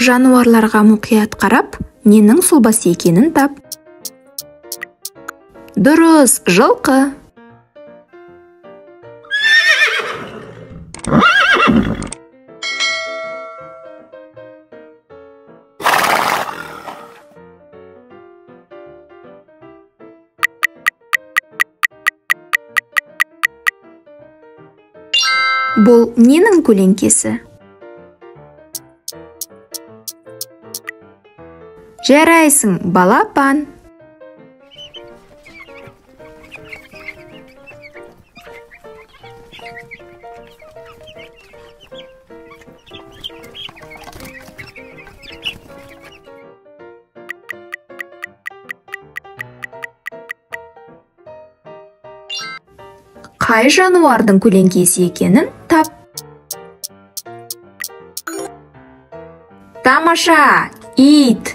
Жануарларға мұқият қарап, ненің сұлбасы екенін тап. Дұрыс, жылқы. Бұл ненің көлеңкесі? Жарайсың, балапан. Қай жануардың көлеңкесі екенін тап. Тамаша, ит.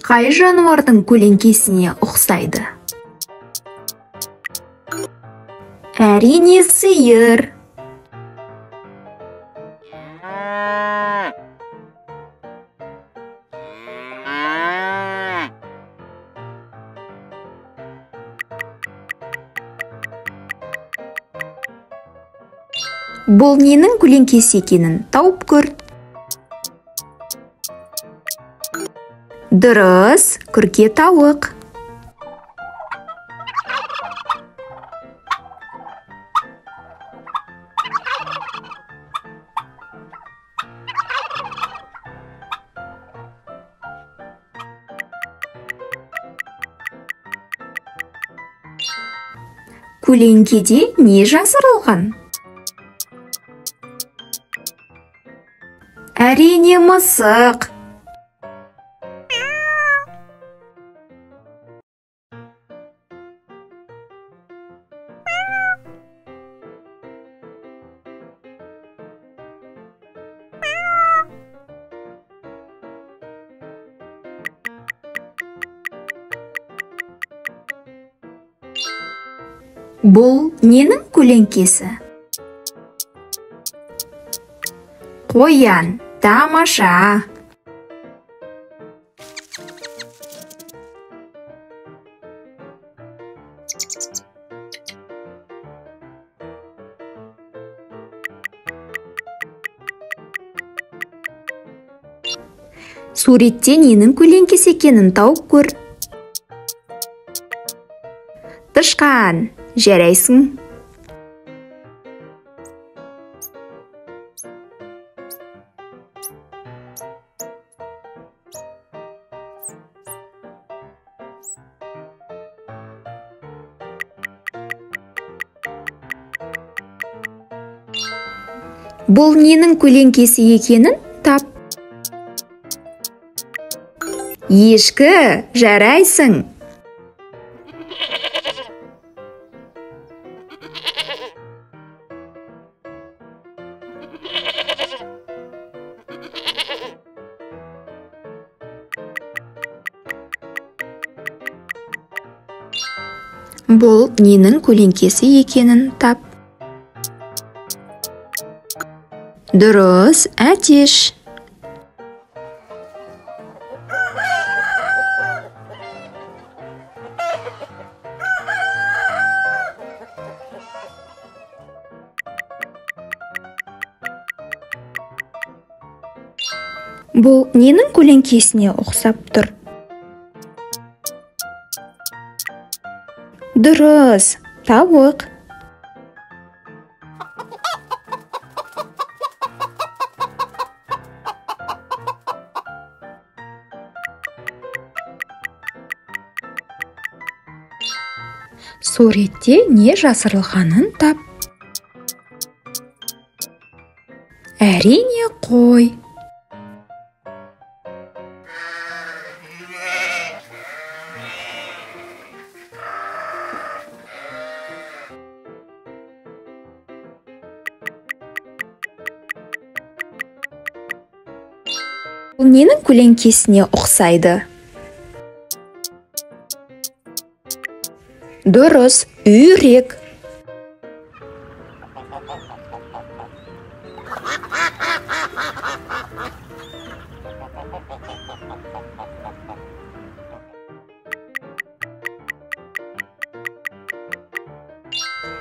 Қай жануардың көлеңкесіне ұқсайды? Әрине, сиыр. Бұл ненің көлеңкесі екенін тауып көр. Дұрыс, күрке тауық. Көлеңкеде не жасырылған? Әрине, мысық. Бұл ненің көлеңкесі? Қоян, тамаша. Суретте ненің көлеңкесі екенін тауып көр. Тышқан, жарайсың. Бұл ненің көлеңкесі екенін тап. Ешкі, жарайсың. Бұл ненің көлеңкесі екенін тап. Дұрыс, әтеш. Бұл ненің көлеңкесіне ұқсап тұр? Дұрыс, тауық. Суретте не жасырылғанын тап. Әрине, қой. Бұл ненің көлеңкесіне ұқсайды? Дұрыс, үйрек.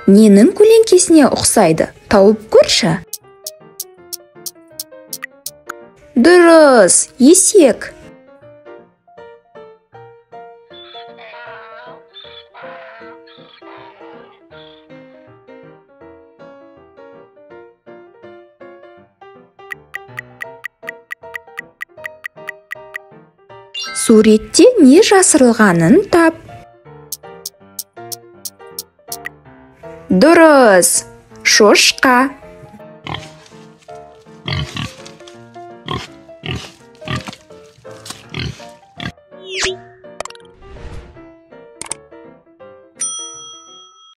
Ненің көлеңкесіне ұқсайды? Тауып көрші. Дұрыс, есек. Суретте не жасырылғанын тап. Дұрыс, шошқа.